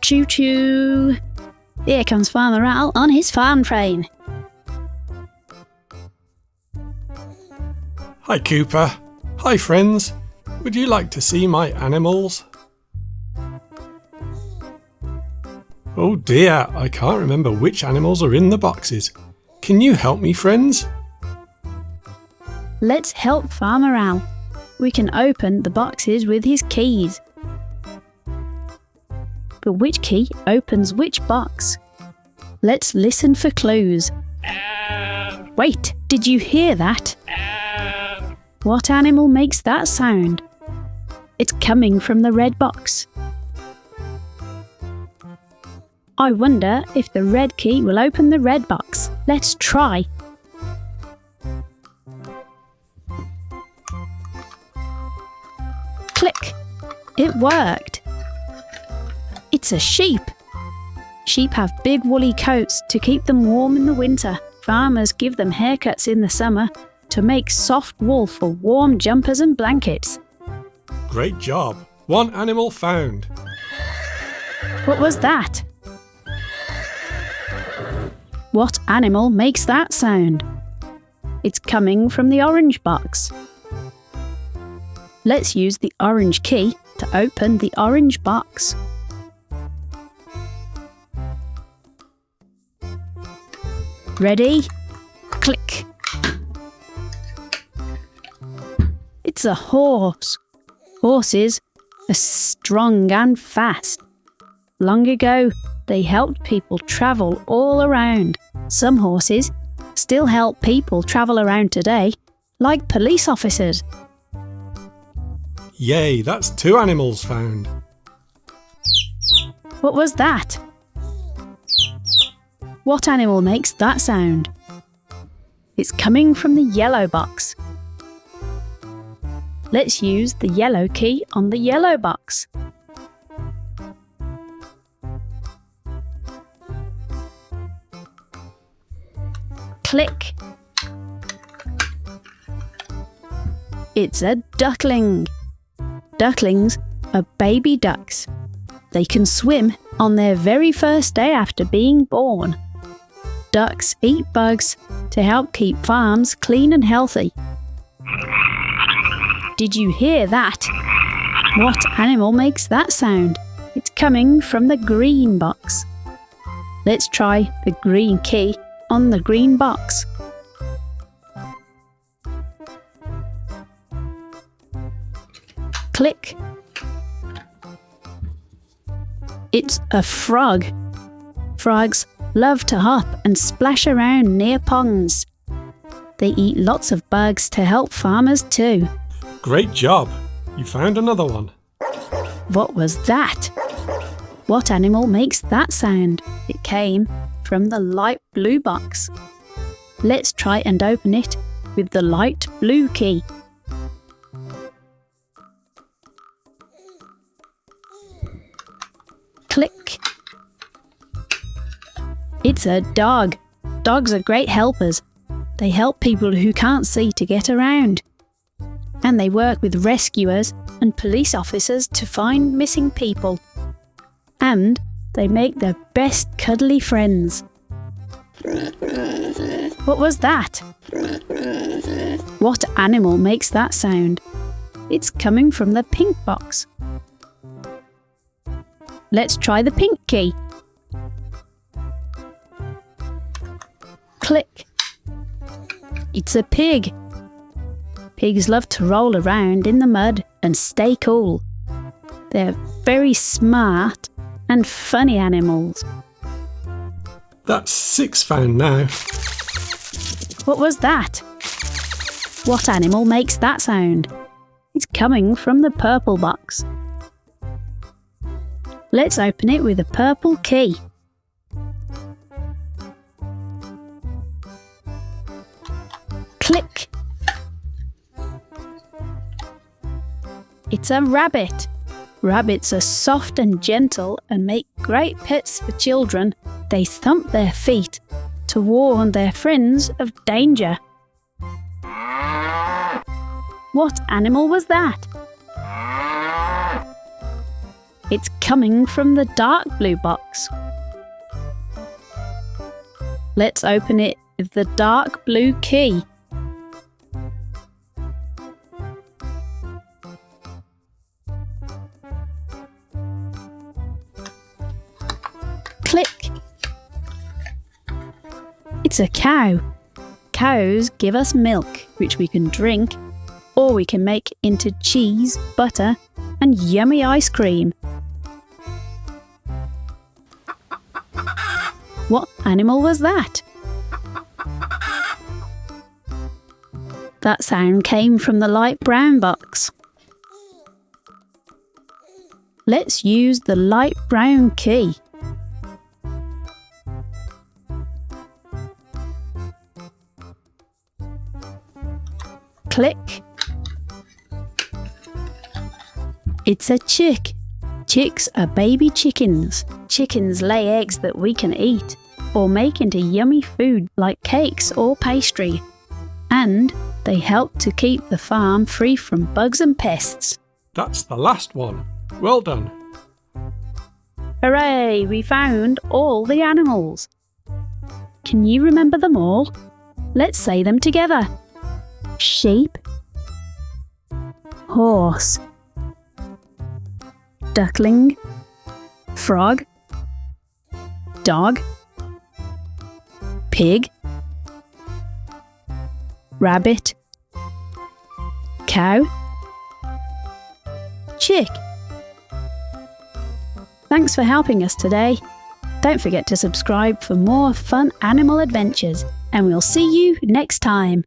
Choo-choo! Here comes Farmer Owl on his farm train. Hi, Cooper. Hi, friends. Would you like to see my animals? Oh dear, I can't remember which animals are in the boxes. Can you help me, friends? Let's help Farmer Owl. We can open the boxes with his keys. But which key opens which box? Let's listen for clues. Wait, did you hear that? What animal makes that sound? It's coming from the red box. I wonder if the red key will open the red box. Let's try. Click! It worked. It's a sheep. Sheep have big woolly coats to keep them warm in the winter. Farmers give them haircuts in the summer to make soft wool for warm jumpers and blankets. Great job. One animal found. What was that? What animal makes that sound? It's coming from the orange box. Let's use the orange key to open the orange box. Ready? Click. It's a horse. Horses are strong and fast. Long ago, they helped people travel all around. Some horses still help people travel around today, like police officers. Yay, that's 2 animals found. What was that? What animal makes that sound? It's coming from the yellow box. Let's use the yellow key on the yellow box. Click. It's a duckling. Ducklings are baby ducks. They can swim on their very first day after being born. Ducks eat bugs to help keep farms clean and healthy. Did you hear that? What animal makes that sound? It's coming from the green box. Let's try the green key on the green box. Click. It's a frog. Frogs love to hop and splash around near ponds. They eat lots of bugs to help farmers too. Great job. You found another one. What was that? What animal makes that sound? It came from the light blue box. Let's try and open it with the light blue key. Click. It's a dog. Dogs are great helpers. They help people who can't see to get around. And they work with rescuers and police officers to find missing people. And they make the best cuddly friends. What was that? What animal makes that sound? It's coming from the pink box. Let's try the pink key. Click. It's a pig. Pigs love to roll around in the mud and stay cool. They're very smart and funny animals. That's 6 found now. What was that? What animal makes that sound? It's coming from the purple box. Let's open it with a purple key. Click. It's a rabbit. Rabbits are soft and gentle and make great pets for children. They thump their feet to warn their friends of danger. What animal was that? It's coming from the dark blue box. Let's open it with the dark blue key. Click! It's a cow. Cows give us milk, which we can drink, or we can make into cheese, butter, and yummy ice cream. What animal was that? That sound came from the light brown box. Let's use the light brown key. Click. It's a chick. Chicks are baby chickens. Chickens lay eggs that we can eat or make into yummy food like cakes or pastry. And they help to keep the farm free from bugs and pests. That's the last one. Well done. Hooray! We found all the animals. Can you remember them all? Let's say them together. Sheep, horse, duckling, frog, dog, pig, rabbit, cow, chick. Thanks for helping us today. Don't forget to subscribe for more fun animal adventures, and we'll see you next time.